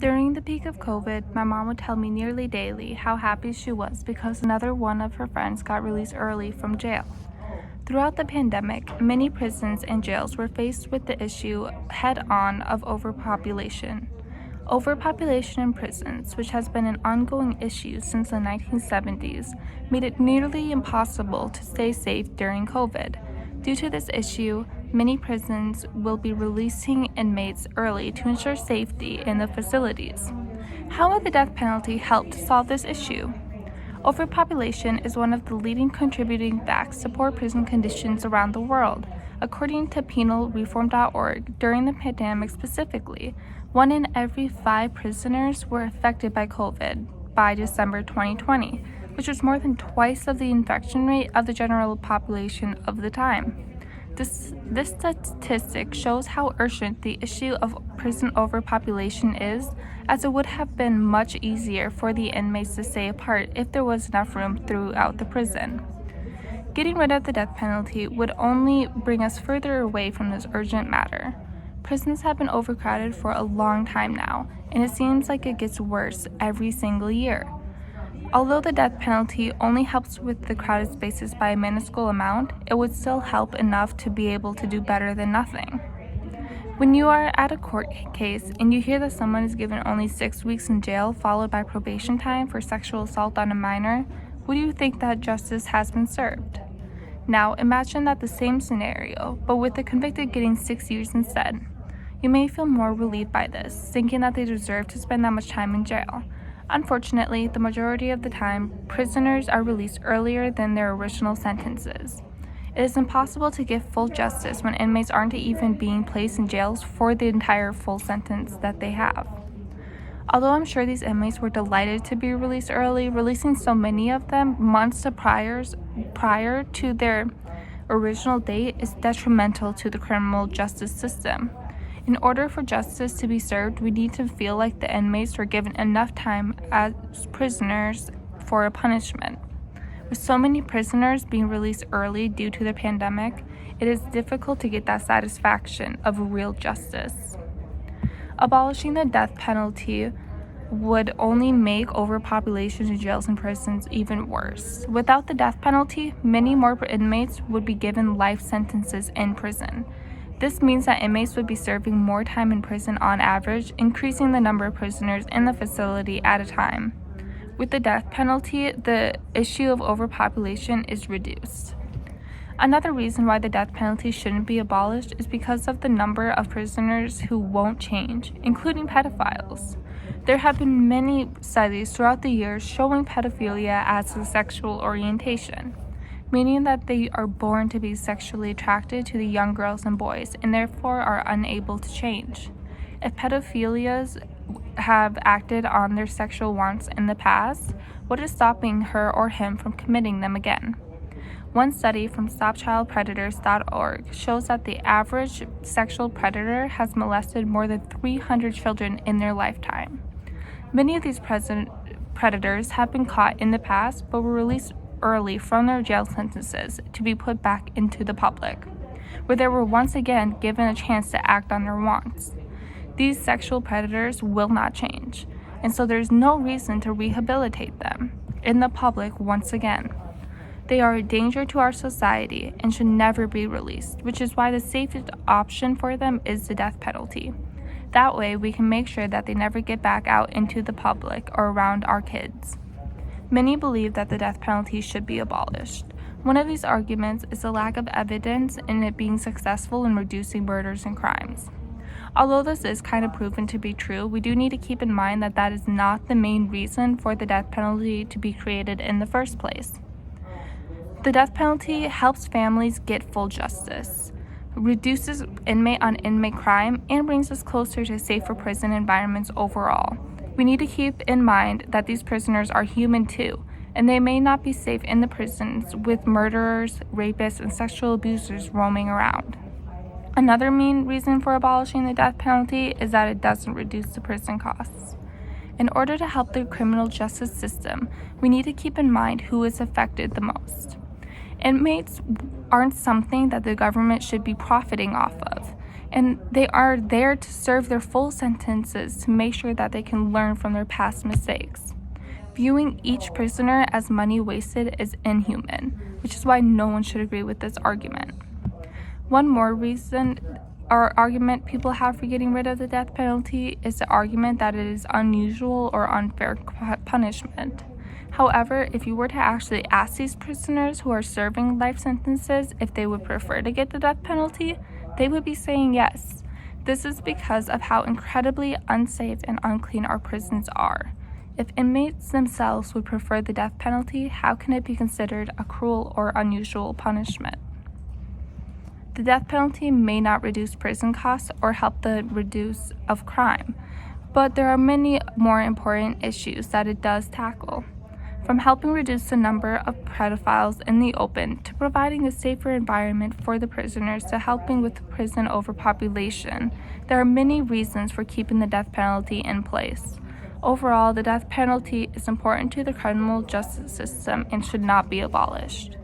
During the peak of COVID, my mom would tell me nearly daily how happy she was because another one of her friends got released early from jail. Throughout the pandemic, many prisons and jails were faced with the issue head-on of overpopulation. Overpopulation in prisons, which has been an ongoing issue since the 1970s, made it nearly impossible to stay safe during COVID. Due to this issue, many prisons will be releasing inmates early to ensure safety in the facilities. How will the death penalty help to solve this issue? Overpopulation is one of the leading contributing facts to poor prison conditions around the world. According to penalreform.org, during the pandemic specifically, 1 in every 5 prisoners were affected by COVID by December 2020, which was more than twice of the infection rate of the general population of the time. This statistic shows how urgent the issue of prison overpopulation is, as it would have been much easier for the inmates to stay apart if there was enough room throughout the prison. Getting rid of the death penalty would only bring us further away from this urgent matter. Prisons have been overcrowded for a long time now, and it seems like it gets worse every single year. Although the death penalty only helps with the crowded spaces by a minuscule amount, it would still help enough to be able to do better than nothing. When you are at a court case and you hear that someone is given only 6 weeks in jail followed by probation time for sexual assault on a minor, would you think that justice has been served? Now imagine that the same scenario, but with the convicted getting 6 years instead. You may feel more relieved by this, thinking that they deserve to spend that much time in jail. Unfortunately, the majority of the time, prisoners are released earlier than their original sentences. It is impossible to give full justice when inmates aren't even being placed in jails for the entire full sentence that they have. Although I'm sure these inmates were delighted to be released early, releasing so many of them months prior to their original date is detrimental to the criminal justice system. In order for justice to be served, we need to feel like the inmates were given enough time as prisoners for a punishment. With so many prisoners being released early due to the pandemic, it is difficult to get that satisfaction of real justice. Abolishing the death penalty would only make overpopulation in jails and prisons even worse. Without the death penalty, many more inmates would be given life sentences in prison. This means that inmates would be serving more time in prison on average, increasing the number of prisoners in the facility at a time. With the death penalty, the issue of overpopulation is reduced. Another reason why the death penalty shouldn't be abolished is because of the number of prisoners who won't change, including pedophiles. There have been many studies throughout the years showing pedophilia as a sexual orientation, meaning that they are born to be sexually attracted to the young girls and boys and therefore are unable to change. If pedophilias have acted on their sexual wants in the past, what is stopping her or him from committing them again? One study from StopChildPredators.org shows that the average sexual predator has molested more than 300 children in their lifetime. Many of these predators have been caught in the past but were released early from their jail sentences to be put back into the public, where they were once again given a chance to act on their wants. These sexual predators will not change, and so there's no reason to rehabilitate them in the public once again. They are a danger to our society and should never be released, which is why the safest option for them is the death penalty. That way, we can make sure that they never get back out into the public or around our kids. Many believe that the death penalty should be abolished. One of these arguments is the lack of evidence in it being successful in reducing murders and crimes. Although this is kind of proven to be true, we do need to keep in mind that that is not the main reason for the death penalty to be created in the first place. The death penalty helps families get full justice, reduces inmate on inmate crime, and brings us closer to safer prison environments overall. We need to keep in mind that these prisoners are human too, and they may not be safe in the prisons with murderers, rapists, and sexual abusers roaming around. Another main reason for abolishing the death penalty is that it doesn't reduce the prison costs. In order to help the criminal justice system, we need to keep in mind who is affected the most. Inmates aren't something that the government should be profiting off of. and they are there to serve their full sentences to make sure that they can learn from their past mistakes. Viewing each prisoner as money wasted is inhuman, which is why no one should agree with this argument. One more reason or argument people have for getting rid of the death penalty is the argument that it is unusual or unfair punishment. However, if you were to actually ask these prisoners who are serving life sentences if they would prefer to get the death penalty, they would be saying yes. This is because of how incredibly unsafe and unclean our prisons are. If inmates themselves would prefer the death penalty, how can it be considered a cruel or unusual punishment? The death penalty may not reduce prison costs or help the reduce of crime, but there are many more important issues that it does tackle. From helping reduce the number of pedophiles in the open to providing a safer environment for the prisoners to helping with prison overpopulation, there are many reasons for keeping the death penalty in place. Overall, the death penalty is important to the criminal justice system and should not be abolished.